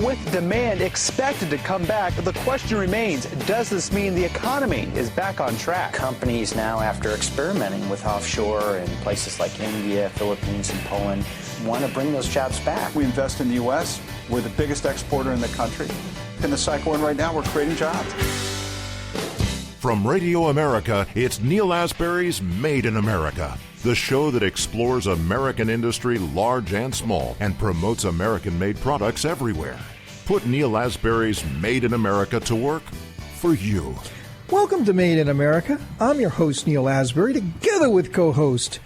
with demand expected to come back, the question remains, does this mean the economy is back on track? Companies now, after experimenting with offshore in places like India, Philippines, and Poland, want to bring those jobs back. We invest in the U.S. We're the biggest exporter in the country. In the cycle we're in right now, we're creating jobs. From Radio America, it's Neil Asbury's Made in America, the show that explores American industry, large and small, and promotes American-made products everywhere. Put Neil Asbury's Made in America to work for you. Welcome to Made in America. I'm your host, Neil Asbury, together with co-host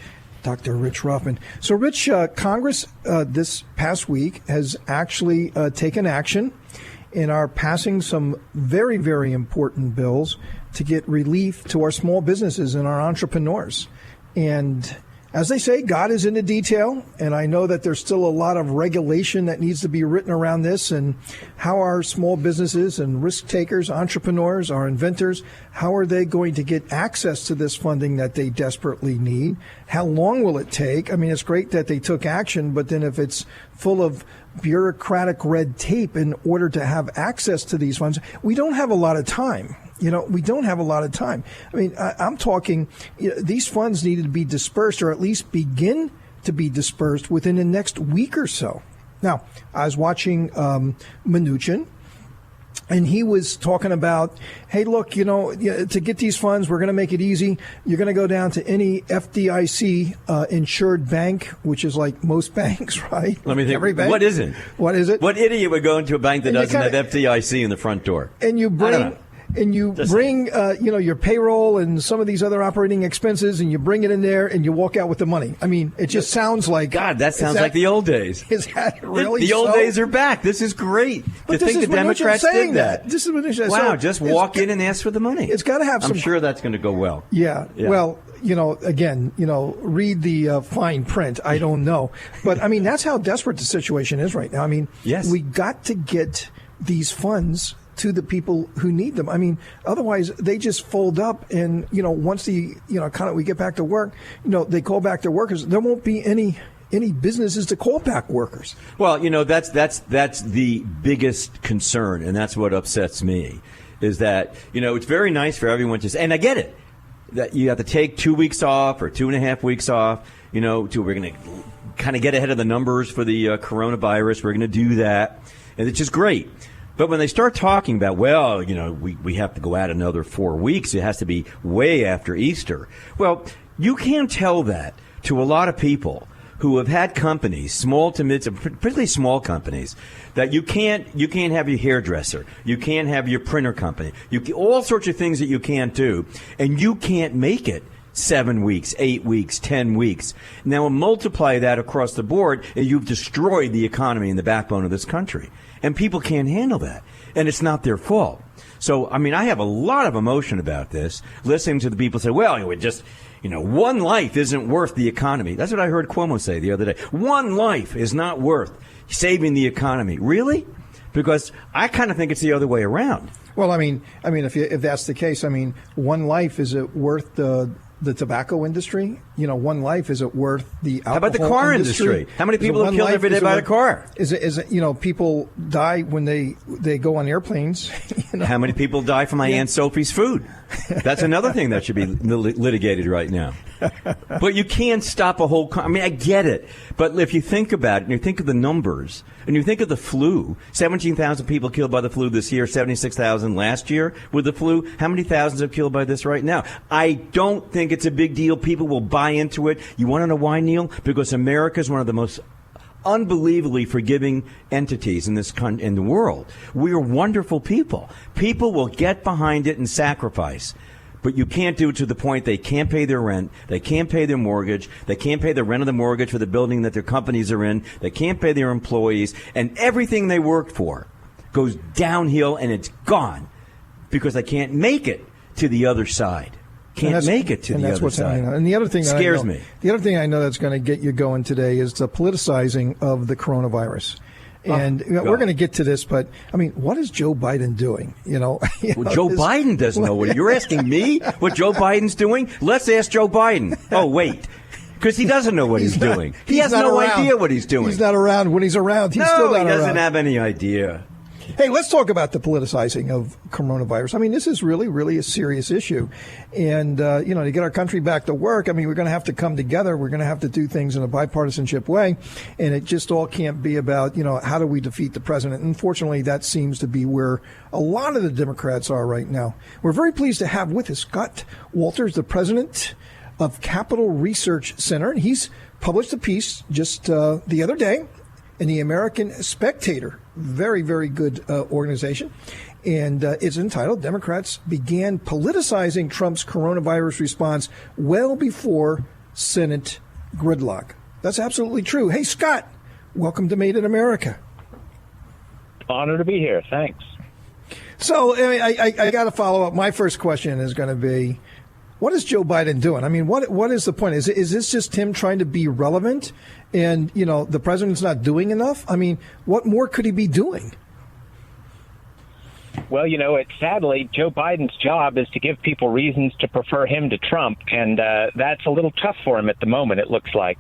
Dr. Rich Ruffman. So, Rich, Congress this past week has actually taken action and are passing some very, very important bills to get relief to our small businesses and our entrepreneurs. And as they say, God is in the detail, and I know that there's still a lot of regulation that needs to be written around this and how our small businesses and risk takers, entrepreneurs, our inventors, how are they going to get access to this funding that they desperately need? How long will it take? I mean, it's great that they took action, but then if it's full of bureaucratic red tape in order to have access to these funds, we don't have a lot of time. We don't have a lot of time. I mean, I'm talking, these funds needed to be dispersed or at least begin to be dispersed within the next week or so. Now, I was watching Mnuchin, and he was talking about, hey, look, to get these funds, we're going to make it easy. You're going to go down to any FDIC insured bank, which is like most banks, right? Let me think. Every bank. What isn't? What is it? What idiot would go into a bank that doesn't have FDIC in the front door? And you bring... And you bring, your payroll and some of these other operating expenses, and you bring it in there, and you walk out with the money. I mean, it just sounds like God. That sounds like the old days. Is that really the old days are back? This is great. But to think the Democrats did that. This is what wow. So just walk in and ask for the money. It's got to have some. I'm sure that's going to go well. Yeah. Well, again, read the fine print. I don't know, but I mean, that's how desperate the situation is right now. I mean, yes. We got to get these funds to the people who need them. I mean, otherwise they just fold up, and once we get back to work, they call back their workers. There won't be any businesses to call back workers. Well, that's the biggest concern, and that's what upsets me, is that it's very nice for everyone to say, and I get it, that you have to take 2 weeks off or 2.5 weeks off. We're going to kind of get ahead of the numbers for the coronavirus. We're going to do that, and it's just great. But when they start talking about, we have to go out another 4 weeks, it has to be way after Easter. Well, you can't tell that to a lot of people who have had companies, small to mid, particularly small companies, that you can't have your hairdresser, you can't have your printer company, all sorts of things that you can't do, and you can't make it 7 weeks, 8 weeks, 10 weeks. Now multiply that across the board, and you've destroyed the economy and the backbone of this country. And people can't handle that. And it's not their fault. So, I mean, I have a lot of emotion about this, listening to the people say, well, it would just, one life isn't worth the economy. That's what I heard Cuomo say the other day. One life is not worth saving the economy. Really? Because I kind of think it's the other way around. Well, I mean, if that's the case, I mean, one life, is it worth the tobacco industry? One life, is it worth the alcohol industry? How about the car industry? How many people are killed every day by a car? Is it people die when they go on airplanes? How many people die from my Aunt Sophie's food? That's another thing that should be litigated right now. But you can't stop a whole I mean, I get it. But if you think about it, and you think of the numbers, and you think of the flu, 17,000 people killed by the flu this year, 76,000 last year with the flu. How many thousands are killed by this right now? I don't think it's a big deal. People will buy into it. You want to know why, Neil? Because America is one of the most unbelievably forgiving entities in in the world. We are wonderful people. People will get behind it and sacrifice. But you can't do it to the point they can't pay their rent, they can't pay their mortgage, they can't pay the rent of the mortgage for the building that their companies are in, they can't pay their employees, and everything they worked for goes downhill and it's gone because they can't make it to the other side. Can't make it to the other side. And the other thing scares me. The other thing I know that's going to get you going today is the politicizing of the coronavirus. And we're going to get to this, but I mean, what is Joe Biden doing? Joe Biden doesn't know what you're asking me. What Joe Biden's doing? Let's ask Joe Biden. Oh, wait. Because he doesn't know what he's doing. He has no idea what he's doing. He's not around. When he's around, he's still not around. No, he doesn't have any idea. Hey, let's talk about the politicizing of coronavirus. I mean, this is really, really a serious issue. And, to get our country back to work, I mean, we're going to have to come together. We're going to have to do things in a bipartisanship way. And it just all can't be about, how do we defeat the president? Unfortunately, that seems to be where a lot of the Democrats are right now. We're very pleased to have with us Scott Walters, the president of Capital Research Center. And he's published a piece just the other day in the American Spectator. Very, very good organization. And it's entitled, Democrats Began Politicizing Trump's Coronavirus Response Well Before Senate Gridlock. That's absolutely true. Hey, Scott, welcome to Made in America. Honor to be here. Thanks. So I got to follow up. My first question is going to be, what is Joe Biden doing? I mean, what is the point? Is this just him trying to be relevant and, the president's not doing enough? I mean, what more could he be doing? Well, sadly, Joe Biden's job is to give people reasons to prefer him to Trump, and that's a little tough for him at the moment, it looks like.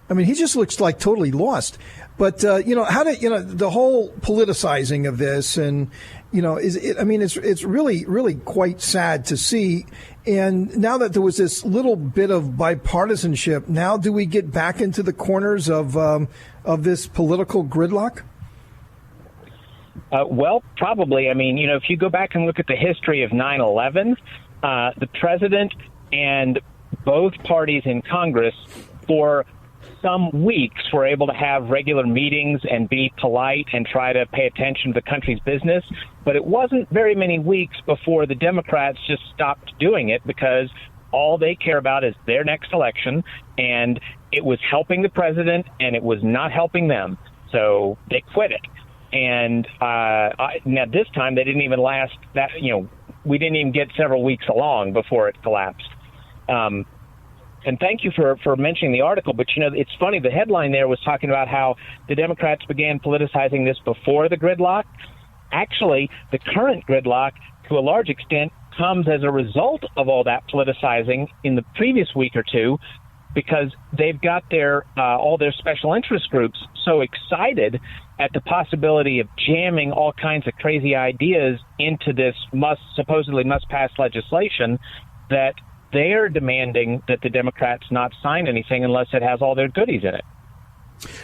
I mean, he just looks like totally lost. But, the whole politicizing of this and, it's really, really quite sad to see. And now that there was this little bit of bipartisanship, now do we get back into the corners of this political gridlock? Well, probably. I mean, if you go back and look at the history of 9/11, the president and both parties in Congress for some weeks were able to have regular meetings and be polite and try to pay attention to the country's business. But it wasn't very many weeks before the Democrats just stopped doing it because all they care about is their next election, and it was helping the president and it was not helping them. So they quit it. And now this time they didn't even last that, we didn't even get several weeks along before it collapsed. And thank you for mentioning the article. But, it's funny. The headline there was talking about how the Democrats began politicizing this before the gridlock. Actually, the current gridlock, to a large extent, comes as a result of all that politicizing in the previous week or two, because they've got all their special interest groups so excited at the possibility of jamming all kinds of crazy ideas into this supposedly must-pass legislation that they're demanding that the Democrats not sign anything unless it has all their goodies in it.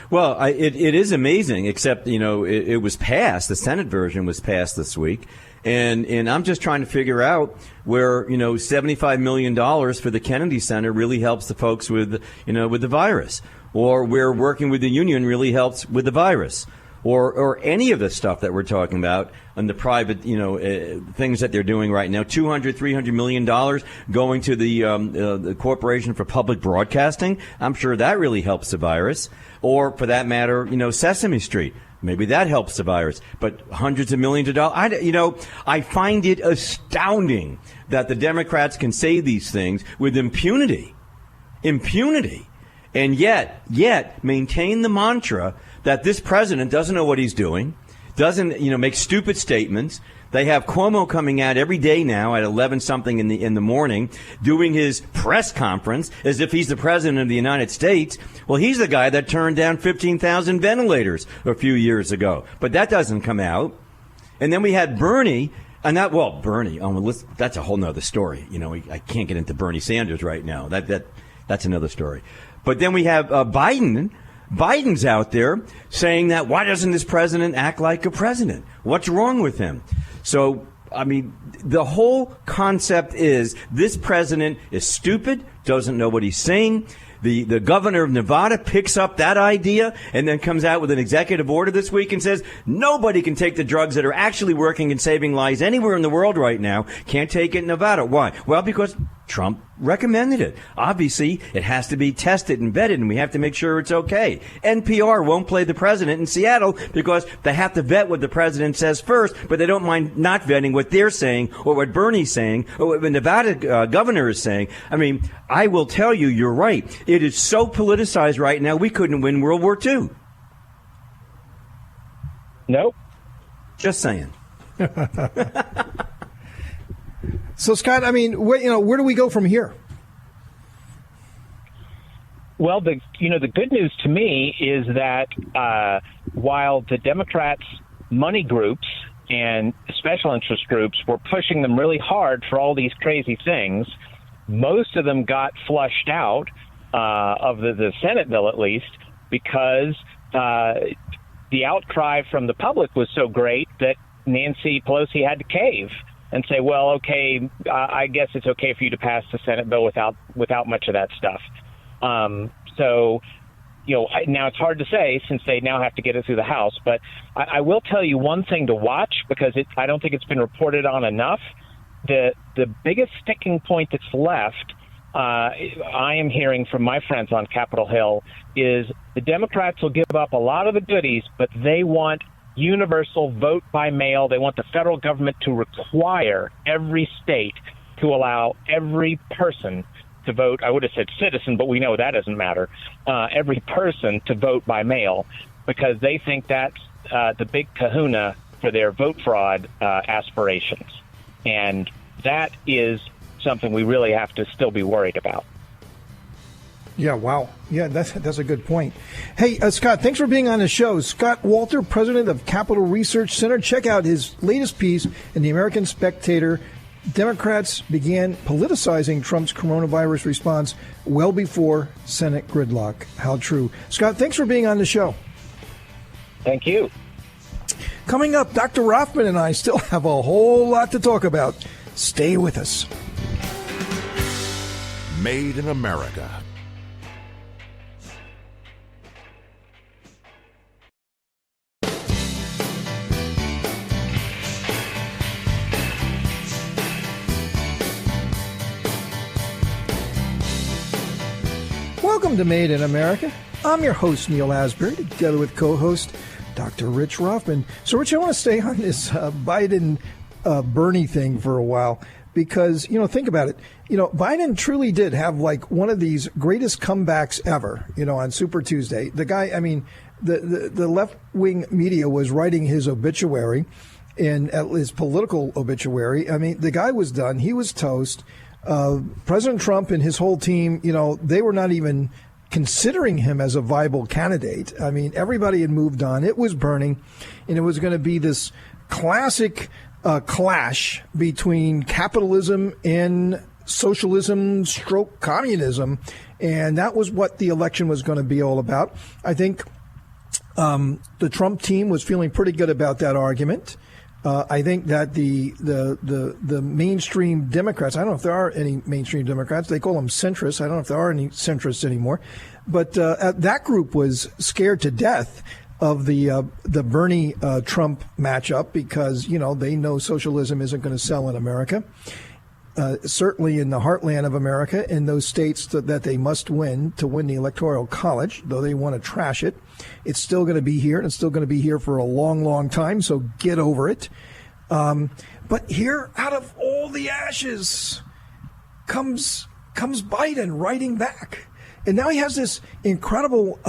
Well, it is amazing, except, it was passed. The Senate version was passed this week. And I'm just trying to figure out where, $75 million for the Kennedy Center really helps the folks with the virus, or where working with the union really helps with the virus, or any of the stuff that we're talking about on the private, things that they're doing right now. $300 million going to the Corporation for Public Broadcasting. I'm sure that really helps the virus. Or for that matter, Sesame Street. Maybe that helps the virus, but hundreds of millions of dollars. I find it astounding that the Democrats can say these things with impunity, and yet maintain the mantra that this president doesn't know what he's doing, doesn't, make stupid statements. They have Cuomo coming out every day now at 11-something in the morning, doing his press conference as if he's the president of the United States. Well, he's the guy that turned down 15,000 ventilators a few years ago. But that doesn't come out. And then we had Bernie, and Bernie. That's a whole nother story. I can't get into Bernie Sanders right now. That's another story. But then we have Biden. Biden's out there saying that, why doesn't this president act like a president? What's wrong with him? So, the whole concept is this president is stupid, doesn't know what he's saying. The governor of Nevada picks up that idea and then comes out with an executive order this week and says nobody can take the drugs that are actually working and saving lives anywhere in the world right now. Can't take it in Nevada. Why? Well, because Trump recommended it. Obviously, it has to be tested and vetted, and we have to make sure it's okay. NPR won't play the president in Seattle because they have to vet what the president says first, but they don't mind not vetting what they're saying or what Bernie's saying or what the Nevada governor is saying. I will tell you, you're right. It is so politicized right now, we couldn't win World War II. Nope. Just saying. So, Scott, where do we go from here? Well, the good news to me is that while the Democrats' money groups and special interest groups were pushing them really hard for all these crazy things, most of them got flushed out of the Senate bill, at least, because the outcry from the public was so great that Nancy Pelosi had to cave and say, well, okay, I guess it's okay for you to pass the Senate bill without much of that stuff. So, now it's hard to say since they now have to get it through the House. But I will tell you one thing to watch, because I don't think it's been reported on enough. The biggest sticking point that's left, I am hearing from my friends on Capitol Hill, is the Democrats will give up a lot of the goodies, but they want universal vote by mail. They want the federal government to require every state to allow every person to vote. I would have said citizen, but we know that doesn't matter. Every person to vote by mail, because they think that's the big kahuna for their vote fraud aspirations. And that is something we really have to still be worried about. Yeah, wow. Yeah, that's a good point. Hey, Scott, thanks for being on the show. Scott Walter, president of Capital Research Center. Check out his latest piece in the American Spectator. Democrats began politicizing Trump's coronavirus response well before Senate gridlock. How true. Scott, thanks for being on the show. Thank you. Coming up, Dr. Rothman and I still have a whole lot to talk about. Stay with us. Made in America. Welcome to Made in America. I'm your host, Neil Asbury, together with co-host Dr. Rich Rothman. So, Rich, I want to stay on this Biden-Bernie thing for a while because, think about it. Biden truly did have like one of these greatest comebacks ever, on Super Tuesday. The guy, the left-wing media was writing his obituary, and his political obituary. The guy was done. He was toast. President Trump and his whole team, they were not even considering him as a viable candidate. Everybody had moved on. It was burning, and it was going to be this classic clash between capitalism and socialism / communism, and that was what the election was going to be all about. I think the Trump team was feeling pretty good about that argument. I think that the mainstream Democrats, I don't know if there are any mainstream Democrats, they call them centrists. I don't know if there are any centrists anymore, but that group was scared to death of the Bernie Trump matchup because, they know socialism isn't going to sell in America. Certainly in the heartland of America, in those states that they must win to win the Electoral College, though they want to trash it, it's still going to be here, and it's still going to be here for a long, long time, so get over it. But here, out of all the ashes, comes Biden riding back. And now he has this incredible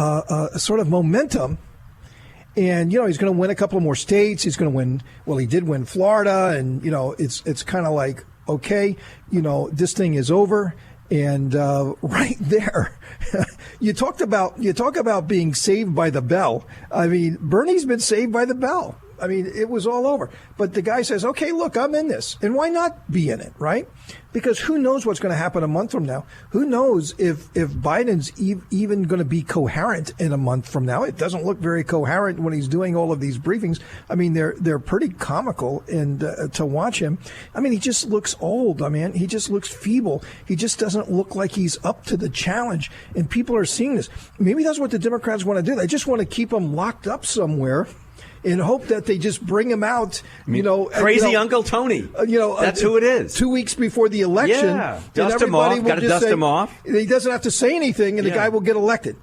sort of momentum. And, he's going to win a couple more states. He's going to win, well, he did win Florida, and, it's kind of like, okay, this thing is over. And right there, you talk about being saved by the bell. Bernie's been saved by the bell. It was all over. But the guy says, okay, look, I'm in this. And why not be in it, right? Because who knows what's going to happen a month from now? Who knows if Biden's even going to be coherent in a month from now? It doesn't look very coherent when he's doing all of these briefings. They're pretty comical and to watch him. He just looks old. He just looks feeble. He just doesn't look like he's up to the challenge. And people are seeing this. Maybe that's what the Democrats want to do. They just want to keep him locked up somewhere in hope that they just bring him out, crazy Uncle Tony. That's who it is. 2 weeks before the election. Yeah, dust him off. Got to dust him off. He doesn't have to say anything, and the guy will get elected.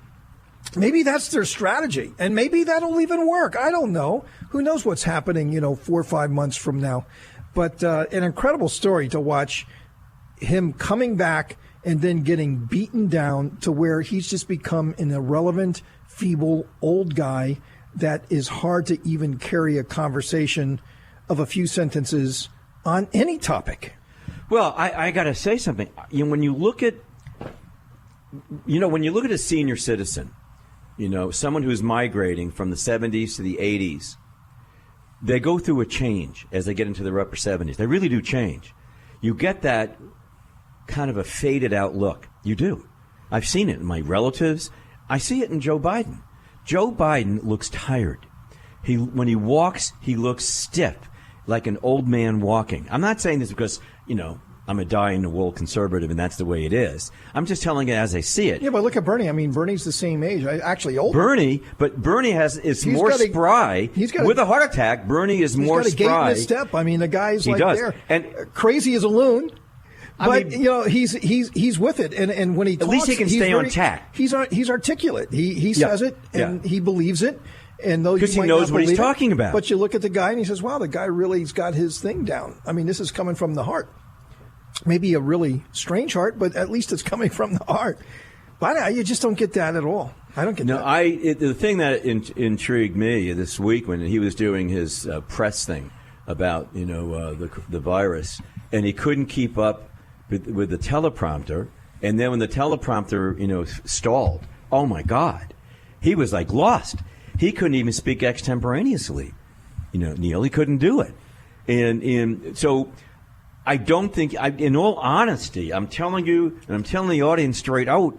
Maybe that's their strategy, and maybe that'll even work. I don't know. Who knows what's happening, 4 or 5 months from now? But an incredible story to watch him coming back and then getting beaten down to where he's just become an irrelevant, feeble, old guy that is hard to even carry a conversation of a few sentences on any topic. Well, I got to say something. When you look at when you look at a senior citizen, someone who's migrating from the 70s to the 80s, they go through a change as they get into their upper 70s. They really do change. You get that kind of a faded out look. You do. I've seen it in my relatives. I see it in Joe Biden. Joe Biden looks tired. When he walks, he looks stiff, like an old man walking. I'm not saying this because, I'm a dyed-in-the-wool conservative, and that's the way it is. I'm just telling it as I see it. Yeah, but look at Bernie. I mean, Bernie's the same age. Actually, older. Bernie is more spry. With a heart attack, Bernie is more spry. He's got a gait in his step. I mean, the guy's he like does. there. And crazy as a loon. But he's with it, and when he talks, at least he can stay on tack. He's articulate. He says it, and he believes it. And though because he knows what he's talking about. But you look at the guy, and he says, "Wow, the guy really's got his thing down." I mean, this is coming from the heart. Maybe a really strange heart, but at least it's coming from the heart. But you just don't get that at all. I don't get that. The thing that intrigued me this week when he was doing his press thing about the virus, and he couldn't keep up with the teleprompter, and then when the teleprompter stalled, oh my God, he was like lost. He couldn't even speak extemporaneously. Neil, he couldn't do it, and so. I don't think, in all honesty, I'm telling you, and I'm telling the audience straight out,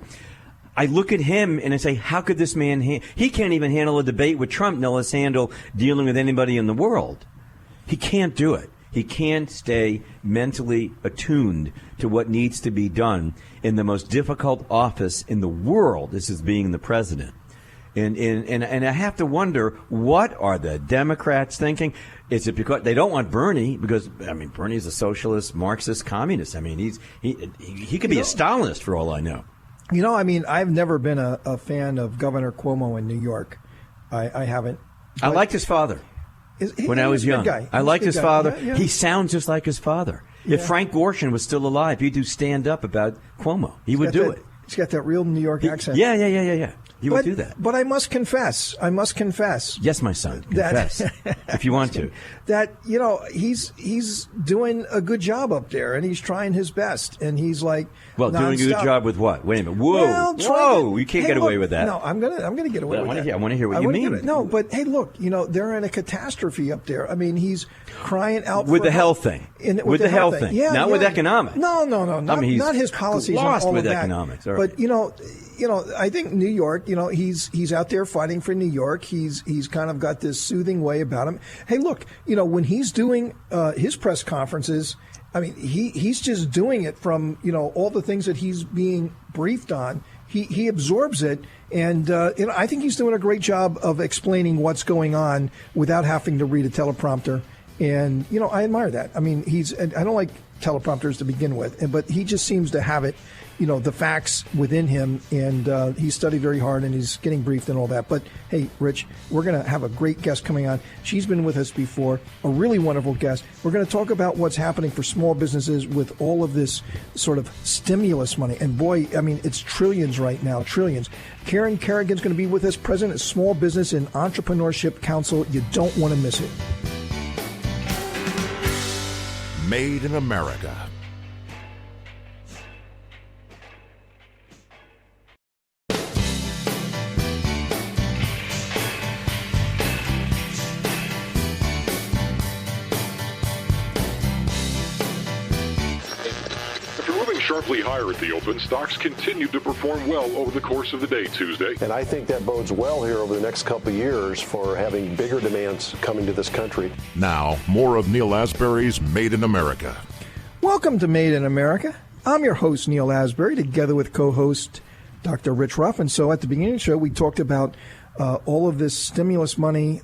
I look at him and I say, how could this man, he can't even handle a debate with Trump, no less handle dealing with anybody in the world. He can't do it. He can't stay mentally attuned to what needs to be done in the most difficult office in the world, this is being the president. And I have to wonder, what are the Democrats thinking? Is it because they don't want Bernie? Because Bernie is a socialist, Marxist, communist. I mean, he could be a Stalinist for all I know. I've never been a fan of Governor Cuomo in New York. I haven't. I liked his father when I was young. I liked his father. Yeah. He sounds just like his father. Yeah. If Frank Gorshin was still alive, he'd do stand up about Cuomo. He would do it. He's got that real New York accent. Yeah. He would do that. But I must confess. Yes, my son. Confess. If you want to. That, he's doing a good job up there, and he's trying his best. And he's like, well, doing a good job with what? Wait a minute. Whoa. You can't get away with that. No, I'm gonna get away with that. I want to hear what you mean. No, but hey, look, they're in a catastrophe up there. I mean, he's crying out with the health thing. With the health thing. Yeah, not with economics. No. Not his policies. Lost and all with of economics. That. But I think New York. He's out there fighting for New York. He's kind of got this soothing way about him. Hey, look, when he's doing his press conferences, he's just doing it from all the things that he's being briefed on. He absorbs it, and I think he's doing a great job of explaining what's going on without having to read a teleprompter. And I admire that. I don't like teleprompters to begin with, but he just seems to have it. The facts within him, and he studied very hard, and he's getting briefed and all that. But, hey, Rich, we're going to have a great guest coming on. She's been with us before, a really wonderful guest. We're going to talk about what's happening for small businesses with all of this sort of stimulus money. And, boy, it's trillions right now, trillions. Kerrigan's going to be with us, president of Small Business and Entrepreneurship Council. You don't want to miss it. Made in America. Sharply higher at the open, stocks continued to perform well over the course of the day Tuesday. And I think that bodes well here over the next couple of years for having bigger demands coming to this country. Now, more of Neil Asbury's Made in America. Welcome to Made in America. I'm your host, Neil Asbury, together with co-host Dr. Rich Ruffin. So at the beginning of the show, we talked about all of this stimulus money,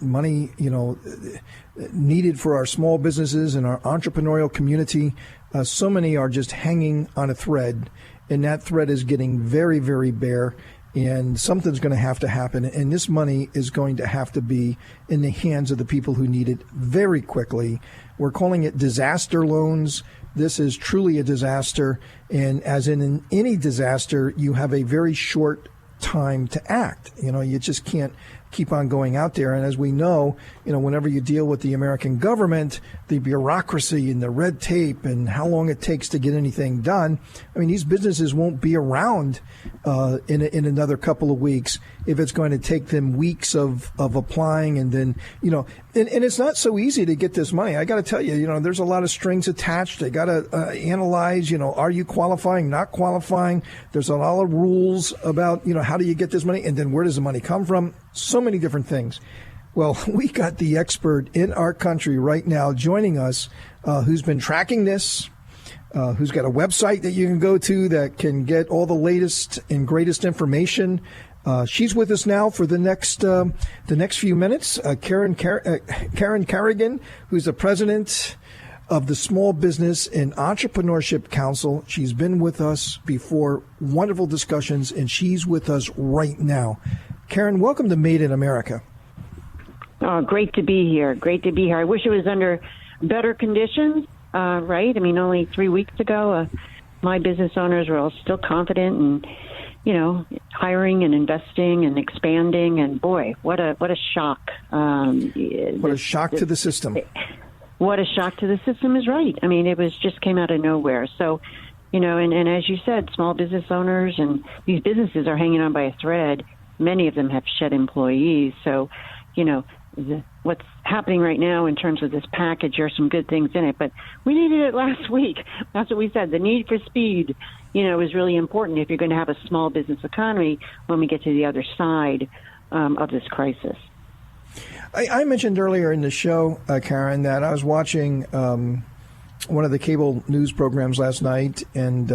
needed for our small businesses and our entrepreneurial community. So many are just hanging on a thread, and that thread is getting very, very bare, and something's going to have to happen. And this money is going to have to be in the hands of the people who need it very quickly. We're calling it disaster loans. This is truly a disaster. And as in any disaster, you have a very short time to act. You just can't keep on going out there. And as we know, whenever you deal with the American government, the bureaucracy and the red tape and how long it takes to get anything done, I mean, these businesses won't be around in another couple of weeks if it's going to take them weeks of applying. And then, and it's not so easy to get this money. I got to tell you, there's a lot of strings attached. They got to analyze, are you qualifying, not qualifying? There's a lot of rules about, how do you get this money? And then where does the money come from? So many different things. Well, we got the expert in our country right now joining us who's been tracking this, who's got a website that you can go to that can get all the latest and greatest information. She's with us now for the next few minutes. Kerrigan, who's the president of the Small Business and Entrepreneurship Council. She's been with us before, wonderful discussions, and she's with us right now. Karen, welcome to Made in America. Oh, great to be here. Great to be here. I wish it was under better conditions, right? I mean, only 3 weeks ago, my business owners were all still confident and, hiring and investing and expanding. And boy, what a shock. What a shock to the system. What a shock to the system is right. I mean, it just came out of nowhere. So, and as you said, small business owners and these businesses are hanging on by a thread. Many of them have shed employees. So, what's happening right now in terms of this package, there are some good things in it, but we needed it last week. That's what we said. The need for speed, is really important if you're going to have a small business economy when we get to the other side of this crisis. I mentioned earlier in the show, Karen, that I was watching one of the cable news programs last night, and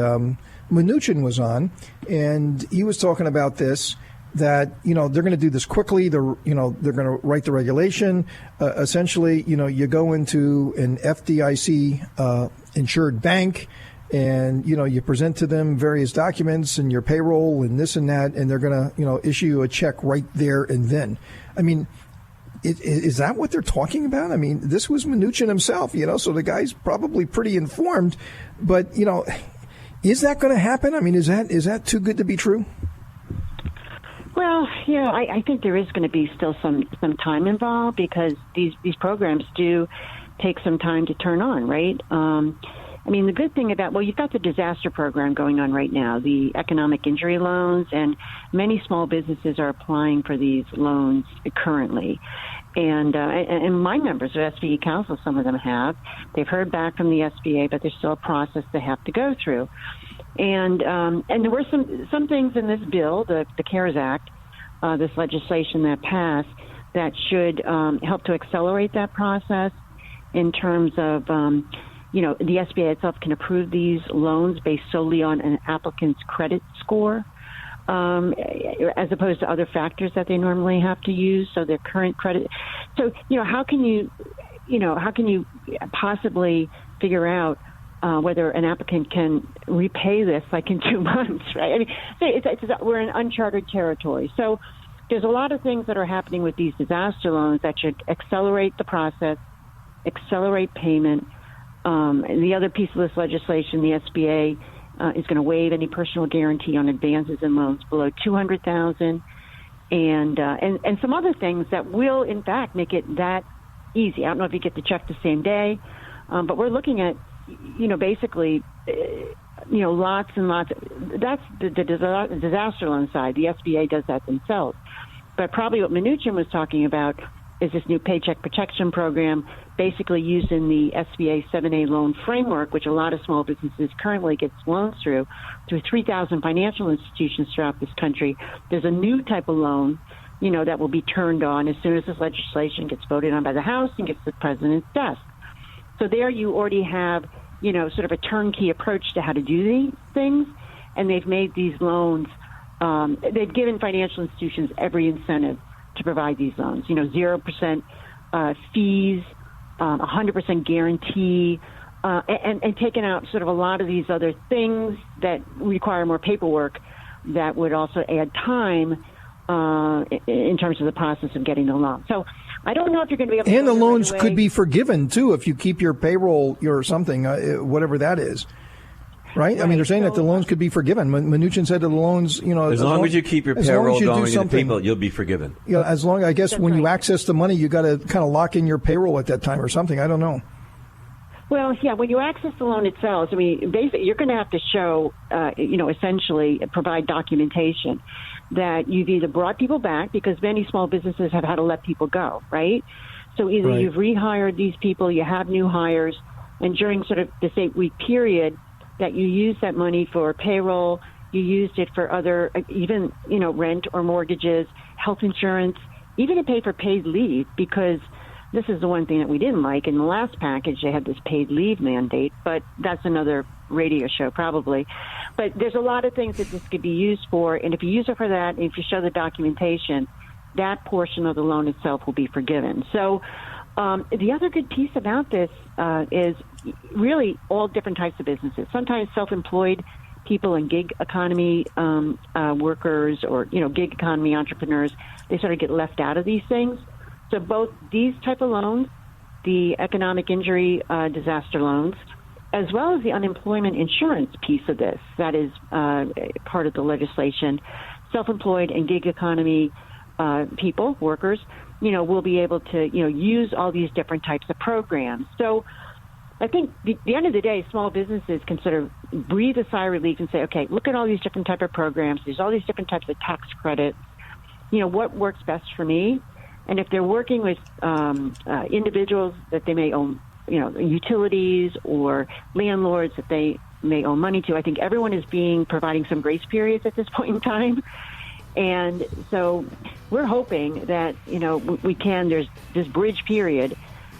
Mnuchin was on, and he was talking about this, that, they're going to do this quickly. They're going to write the regulation. Essentially, you go into an FDIC insured bank, and, you present to them various documents and your payroll and this and that, and they're going to, issue you a check right there and then. I mean, is that what they're talking about? I mean, this was Mnuchin himself, so the guy's probably pretty informed. But, is that going to happen? I mean, is that too good to be true? Well, I think there is going to be still some time involved because these programs do take some time to turn on, right? I mean, the good thing about, you've got the disaster program going on right now, the economic injury loans, and many small businesses are applying for these loans currently. And my members of SBE Council, some of them have. They've heard back from the SBA, but there's still a process they have to go through. And there were some things in this bill, the CARES Act, this legislation that passed, that should help to accelerate that process in terms of, the SBA itself can approve these loans based solely on an applicant's credit score, as opposed to other factors that they normally have to use. So their current credit. So, how can you possibly figure out whether an applicant can repay this like in 2 months, right? I mean, we're in uncharted territory. So there's a lot of things that are happening with these disaster loans that should accelerate the process, accelerate payment. The other piece of this legislation, the SBA is going to waive any personal guarantee on advances and loans below $200,000, and some other things that will, in fact, make it that easy. I don't know if you get the check the same day, but we're looking at, basically, lots and lots. That's the disaster loan side. The SBA does that themselves. But probably what Mnuchin was talking about is this new Paycheck Protection Program, basically using the SBA 7A loan framework, which a lot of small businesses currently get loans through 3,000 financial institutions throughout this country. There's a new type of loan, that will be turned on as soon as this legislation gets voted on by the House and gets to the president's desk. So there you already have, sort of a turnkey approach to how to do these things, and they've made these loans, they've given financial institutions every incentive to provide these loans, 0% fees, 100% guarantee, and taken out sort of a lot of these other things that require more paperwork that would also add time in terms of the process of getting the loan. So I don't know if you're going to be able to. And the loans could be forgiven, too, if you keep your payroll or something, whatever that is. right? I mean, they're saying that the loans could be forgiven. Mnuchin said that the loans, as long as you keep your payroll going to people, you'll be forgiven. As long, I guess, when you access the money, you got to kind of lock in your payroll at that time or something. I don't know. Well, yeah, when you access the loan itself, I mean, basically, you're going to have to show, essentially provide documentation that you've either brought people back, because many small businesses have had to let people go, right? So either you've rehired these people, you have new hires, and during sort of this 8-week period that you use that money for payroll, you used it for other, even, rent or mortgages, health insurance, even to pay for paid leave, because this is the one thing that we didn't like. In the last package, they had this paid leave mandate, but that's another radio show probably. But there's a lot of things that this could be used for, and if you use it for that, and if you show the documentation, that portion of the loan itself will be forgiven. So the other good piece about this is really all different types of businesses. Sometimes self-employed people and gig economy workers or, gig economy entrepreneurs, they sort of get left out of these things. So both these type of loans, the economic injury disaster loans, as well as the unemployment insurance piece of this, that is part of the legislation, self-employed and gig economy people, workers, will be able to, use all these different types of programs. So I think the end of the day, small businesses can sort of breathe a sigh of relief and say, okay, look at all these different type of programs. There's all these different types of tax credits. What works best for me? And if they're working with individuals that they may own, utilities or landlords that they may owe money to, I think everyone is providing some grace periods at this point in time. And so we're hoping that, there's this bridge period,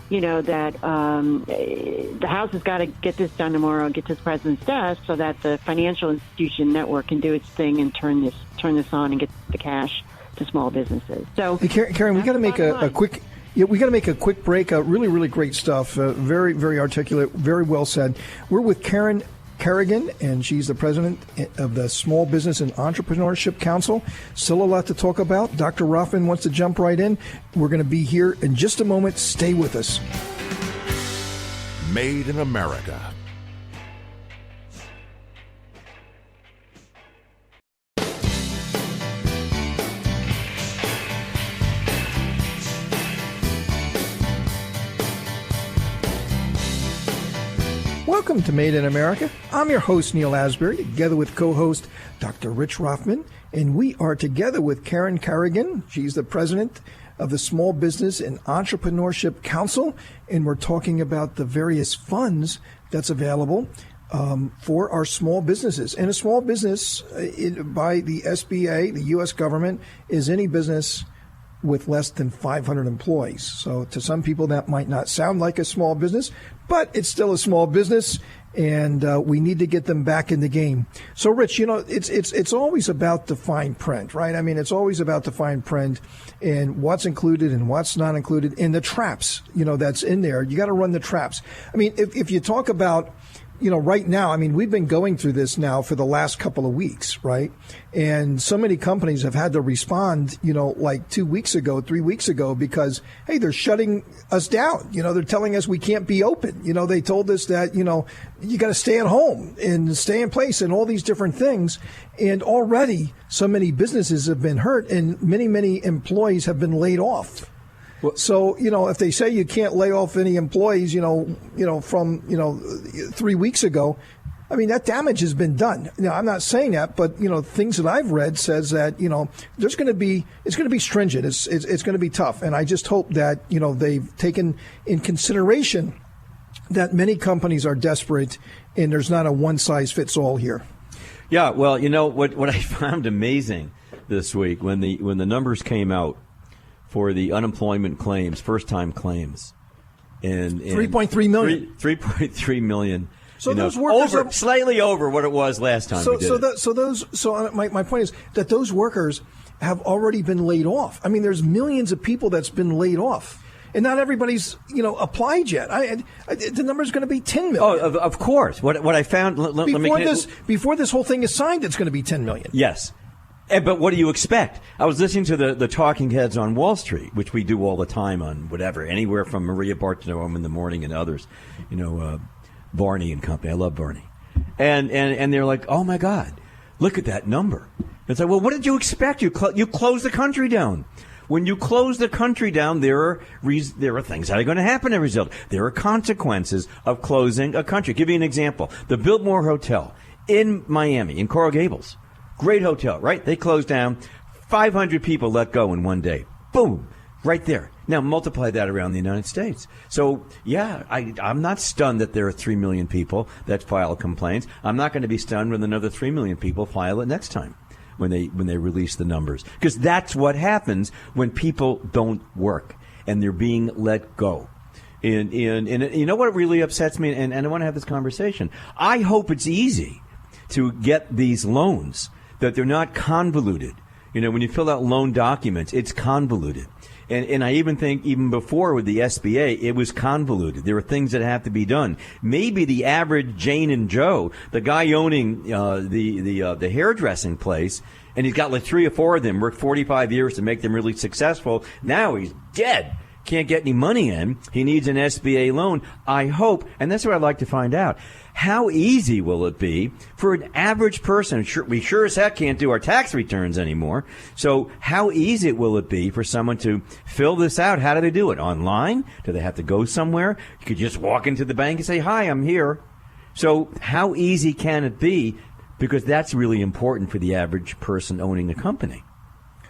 that the House has got to get this done tomorrow and get to the president's desk so that the financial institution network can do its thing and turn this on and get the cash to small businesses. So, hey, Karen, we got to make a quick. Yeah, we got to make a quick break. Really, really great stuff. Very, very articulate. Very well said. We're with Kerrigan, and she's the president of the Small Business and Entrepreneurship Council. Still a lot to talk about. Dr. Rothman wants to jump right in. We're going to be here in just a moment. Stay with us. Made in America. Welcome to Made in America. I'm your host, Neil Asbury, together with co-host Dr. Rich Rothman, and we are together with Karen Kerrigan. She's the president of the Small Business and Entrepreneurship Council, and we're talking about the various funds that's available for our small businesses. And a small business by the SBA, the U.S. government, is any business with less than 500 employees. So to some people that might not sound like a small business, but it's still a small business, and we need to get them back in the game. So, Rich, it's always about the fine print, right? I mean, it's always about the fine print and what's included and what's not included, and the traps, that's in there. You got to run the traps. I mean, if you talk about, right now, I mean, we've been going through this now for the last couple of weeks, right? And so many companies have had to respond, like 2 weeks ago, 3 weeks ago, because, hey, they're shutting us down. They're telling us we can't be open. They told us that, you got to stay at home and stay in place and all these different things. And already so many businesses have been hurt and many, many employees have been laid off. So, if they say you can't lay off any employees, from 3 weeks ago, I mean, that damage has been done. Now, I'm not saying that, but, things that I've read says that, it's going to be stringent. It's going to be tough. And I just hope that, they've taken in consideration that many companies are desperate and there's not a one size fits all here. Yeah. Well, what I found amazing this week when the numbers came out for the unemployment claims, first-time claims, and 3.3 million. 3.3 million. So those workers slightly over what it was last time. My point is that those workers have already been laid off. I mean, there's millions of people that's been laid off, and not everybody's applied yet. The number is going to be 10 million. Oh, of course. What I found before this whole thing is signed, it's going to be 10 million. Yes. But what do you expect? I was listening to the talking heads on Wall Street, which we do all the time on whatever, anywhere from Maria Bartiromo in the morning and others, Barney and company. I love Barney. and they're like, oh my God, look at that number. It's like, well, what did you expect? You close the country down. When you close the country down, there are things that are going to happen as a result. There are consequences of closing a country. I'll give you an example. The Biltmore Hotel in Miami, in Coral Gables. Great hotel, right? They closed down. 500 people let go in one day. Boom. Right there. Now multiply that around the United States. So, yeah, I'm not stunned that there are 3 million people that file complaints. I'm not going to be stunned when another 3 million people file it next time when they release the numbers. Because that's what happens when people don't work and they're being let go. And you know what really upsets me? And I want to have this conversation. I hope it's easy to get these loans, that they're not convoluted. You know, when you fill out loan documents, it's convoluted. And I even think even before with the SBA, it was convoluted. There were things that have to be done. Maybe the average Jane and Joe, the guy owning the hairdressing place, and he's got like 3 or 4 of them, worked 45 years to make them really successful. Now he's dead. Can't get any money in. He needs an SBA loan. I hope, and that's what I'd like to find out. How easy will it be for an average person? We sure as heck can't do our tax returns anymore. So how easy will it be for someone to fill this out? How do they do it? Online? Do they have to go somewhere? You could just walk into the bank and say, hi, I'm here. So how easy can it be? Because that's really important for the average person owning a company.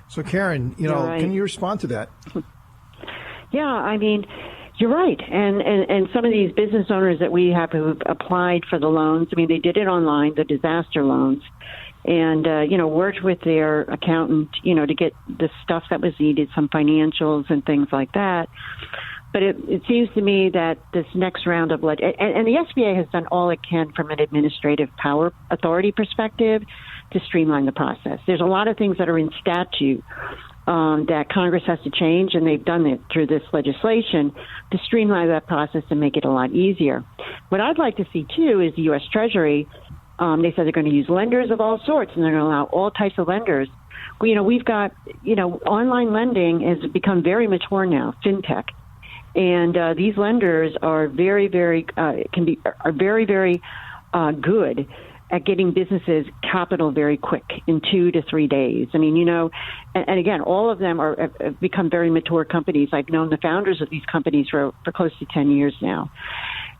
So, Karen, right. Can you respond to that? Yeah, I mean, you're right. And some of these business owners that we have who've applied for the loans, I mean, they did it online, the disaster loans, and, worked with their accountant, to get the stuff that was needed, some financials and things like that. But it seems to me that this next round of and the SBA has done all it can from an administrative power authority perspective to streamline the process. There's a lot of things that are in statute that Congress has to change, and they've done it through this legislation to streamline that process and make it a lot easier. What I'd like to see, too, is the U.S. Treasury. They said they're going to use lenders of all sorts, and they're going to allow all types of lenders. We've got, online lending has become very mature now, fintech. And these lenders are very, very good at getting businesses capital very quick in 2 to 3 days. I mean, and again, all of them have become very mature companies. I've known the founders of these companies for close to 10 years now.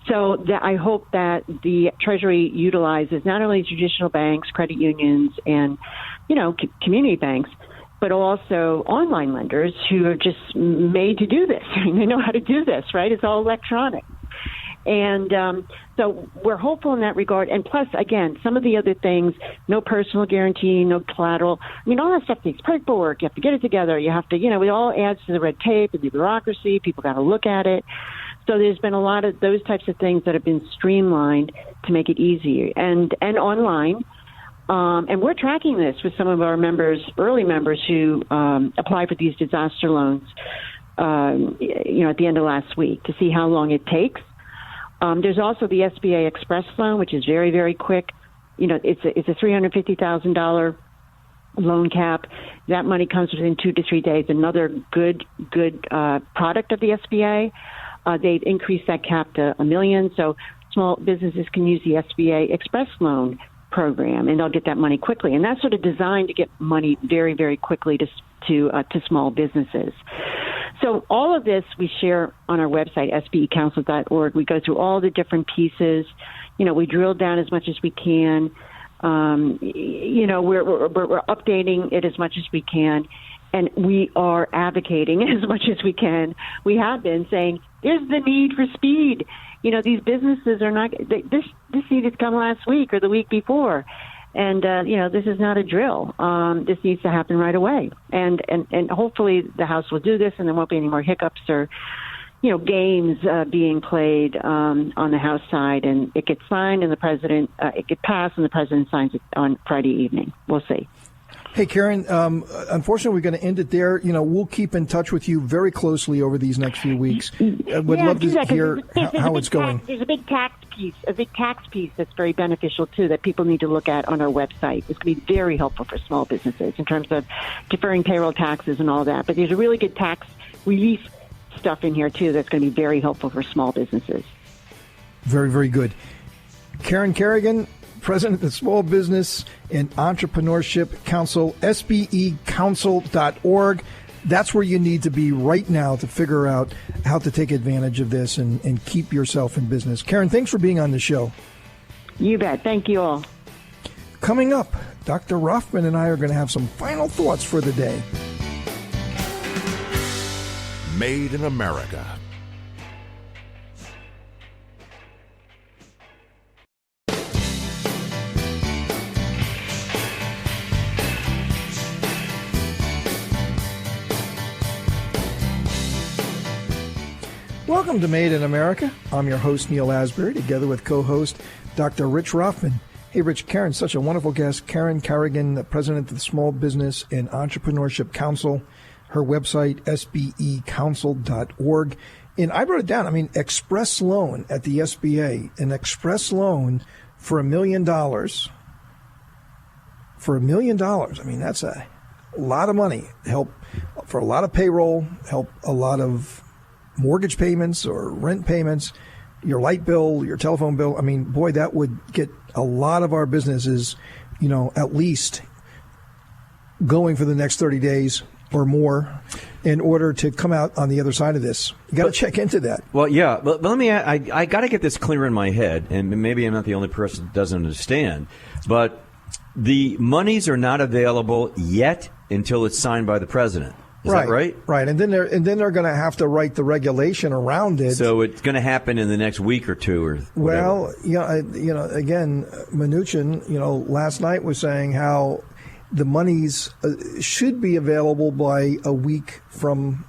So I hope that the Treasury utilizes not only traditional banks, credit unions, and, community banks, but also online lenders who are just made to do this. I mean, they know how to do this, right? It's all electronic. And so we're hopeful in that regard. And plus, again, some of the other things, no personal guarantee, no collateral. I mean, all that stuff takes paperwork. You have to get it together. You have to, it all adds to the red tape and the bureaucracy. People got to look at it. So there's been a lot of those types of things that have been streamlined to make it easier and online. And we're tracking this with some of our early members who apply for these disaster loans, at the end of last week to see how long it takes. There's also the SBA Express loan, which is very, very quick. It's a $350,000 loan cap. That money comes within 2 to 3 days. Another good product of the SBA. They've increased that cap to $1 million, so small businesses can use the SBA Express loan program, and they'll get that money quickly. And that's sort of designed to get money very, very quickly to small businesses. So all of this we share on our website, sbecouncil.org. We go through all the different pieces. We drill down as much as we can. We're updating it as much as we can. And we are advocating as much as we can. We have been saying there's the need for speed. These businesses are not. This needed to come last week or the week before, and this is not a drill. This needs to happen right away. And hopefully the House will do this, and there won't be any more hiccups or games being played on the House side, and it gets signed, and it gets passed, and the president signs it on Friday evening. We'll see. Hey, Karen, unfortunately, we're going to end it there. We'll keep in touch with you very closely over these next few weeks. Would love to hear how it's going. There's a big tax piece that's very beneficial, too, that people need to look at on our website. It's going to be very helpful for small businesses in terms of deferring payroll taxes and all that. But there's a really good tax relief stuff in here, too, that's going to be very helpful for small businesses. Very, very good. Karen Kerrigan, president of the Small Business and Entrepreneurship Council, SBEcouncil.org. That's where you need to be right now to figure out how to take advantage of this and keep yourself in business. Karen, thanks for being on the show. You bet. Thank you all. Coming up, Dr. Rothman and I are going to have some final thoughts for the day. Made in America. Welcome to Made in America. I'm your host, Neil Asbury, together with co-host Dr. Rich Rothman. Hey, Rich, Karen, such a wonderful guest. Karen Kerrigan, the president of the Small Business and Entrepreneurship Council. Her website, sbecouncil.org. And I wrote it down. I mean, express loan at the SBA, an express loan for $1 million. For $1 million. I mean, that's a lot of money. Help for a lot of payroll, help a lot of mortgage payments or rent payments, your light bill, your telephone bill. I mean, boy, that would get a lot of our businesses, at least going for the next 30 days or more in order to come out on the other side of this. You got to check into that. Well, yeah, but let me, I got to get this clear in my head, and maybe I'm not the only person that doesn't understand, but the monies are not available yet until it's signed by the president. Is that right? Right, and then they're going to have to write the regulation around it. So it's going to happen in the next week or two, or whatever. Well, again, Mnuchin, last night was saying how the monies should be available by a week from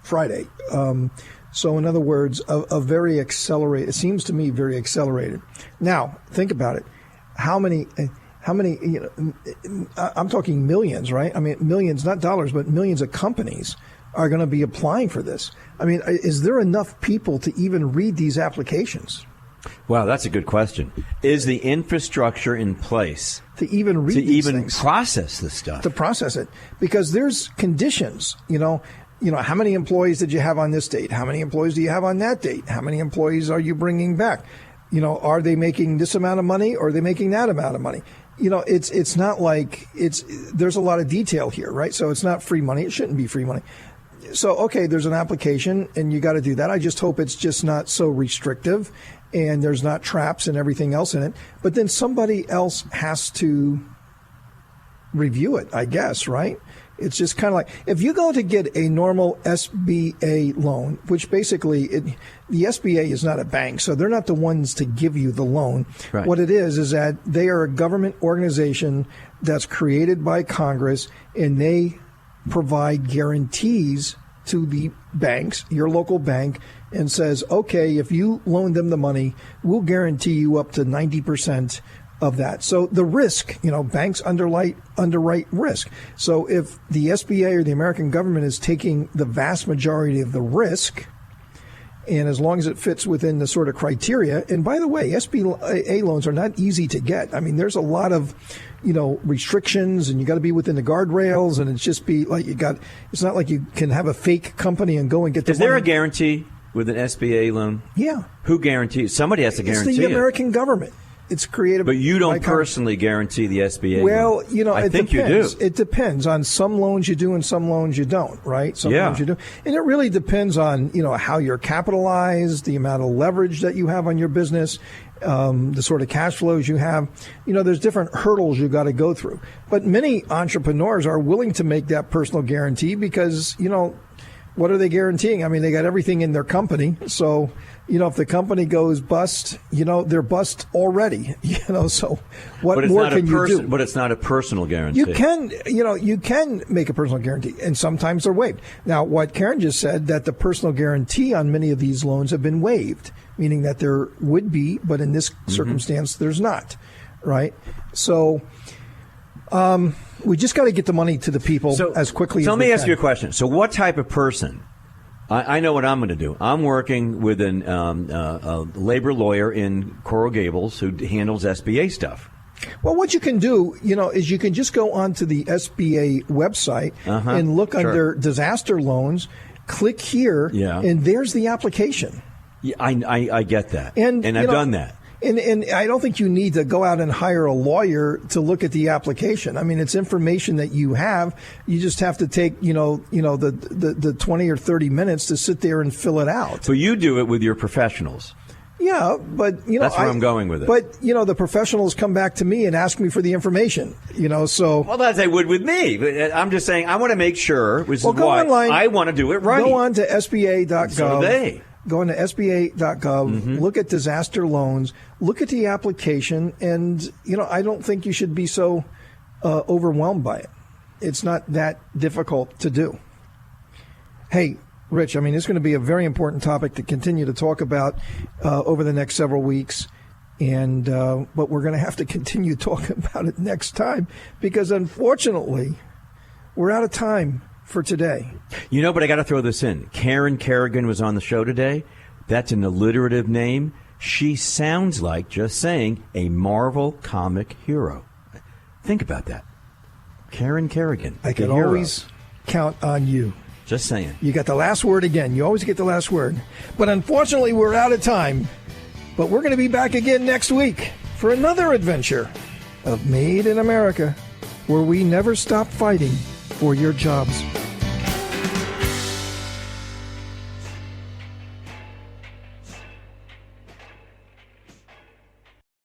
Friday. So, in other words, a very accelerated. It seems to me very accelerated. Now, think about it. How many? I'm talking millions, right? I mean, millions, not dollars, but millions of companies are going to be applying for this. I mean, is there enough people to even read these applications? Wow, that's a good question. Is the infrastructure in place to even read these things? Process this stuff? To process it. Because there's conditions, how many employees did you have on this date? How many employees do you have on that date? How many employees are you bringing back? Are they making this amount of money or are they making that amount of money? It's not like there's a lot of detail here, right? So it's not free money. It shouldn't be free money. So, okay, there's an application and you got to do that. I just hope it's just not so restrictive and there's not traps and everything else in it. But then somebody else has to review it, I guess, right? It's just kind of like if you go to get a normal SBA loan, which basically the SBA is not a bank, so they're not the ones to give you the loan. Right. What it is that they are a government organization that's created by Congress, and they provide guarantees to the banks, your local bank, and says, okay, if you loan them the money, we'll guarantee you up to 90% of that. So the risk, banks underwrite risk. So if the SBA or the American government is taking the vast majority of the risk, and as long as it fits within the sort of criteria, and by the way, SBA loans are not easy to get. I mean, there's a lot of, restrictions, and you got to be within the guardrails, and it's just it's not like you can have a fake company and go and get the money. Is there a guarantee with an SBA loan? Yeah. Who guarantees? Somebody has to guarantee it. It's the American government. It's created. But you don't personally guarantee the SBA. Well, I it think depends. You do. It depends. On some loans you do and some loans you don't, right? Some loans you do. And it really depends on, how you're capitalized, the amount of leverage that you have on your business, the sort of cash flows you have. There's different hurdles you got to go through. But many entrepreneurs are willing to make that personal guarantee because, what are they guaranteeing? I mean, they got everything in their company. So, if the company goes bust, they're bust already. So what more can you do? But it's not a personal guarantee. You can make a personal guarantee, and sometimes they're waived. Now, what Karen just said, that the personal guarantee on many of these loans have been waived, meaning that there would be, but in this circumstance, there's not, right? So we just got to get the money to the people as quickly as we can. So let me ask you a question. So what type of person? I know what I'm going to do. I'm working with a labor lawyer in Coral Gables who handles SBA stuff. Well, what you can do, is you can just go onto the SBA website and look under disaster loans, click here, and there's the application. Yeah, I get that. And I've done that. And I don't think you need to go out and hire a lawyer to look at the application. I mean, it's information that you have. You just have to take, the 20 or 30 minutes to sit there and fill it out. So you do it with your professionals. Yeah, but that's where I'm going with it. But the professionals come back to me and ask me for the information. So well, as they would with me. But I'm just saying I want to make sure. Which is why online, I want to do it right. Go on to SBA.gov. So do they. Go on to SBA.gov. Look at disaster loans. Look at the application, and I don't think you should be so overwhelmed by it. It's not that difficult to do. Hey, Rich, I mean, it's going to be a very important topic to continue to talk about over the next several weeks. But we're going to have to continue talking about it next time because, unfortunately, we're out of time for today. But I got to throw this in. Kerrigan was on the show today. That's an alliterative name. She sounds like, just saying, a Marvel comic hero. Think about that. Kerrigan. I can always count on you. Just saying. You got the last word again. You always get the last word. But unfortunately, we're out of time. But we're going to be back again next week for another adventure of Made in America, where we never stop fighting for your jobs.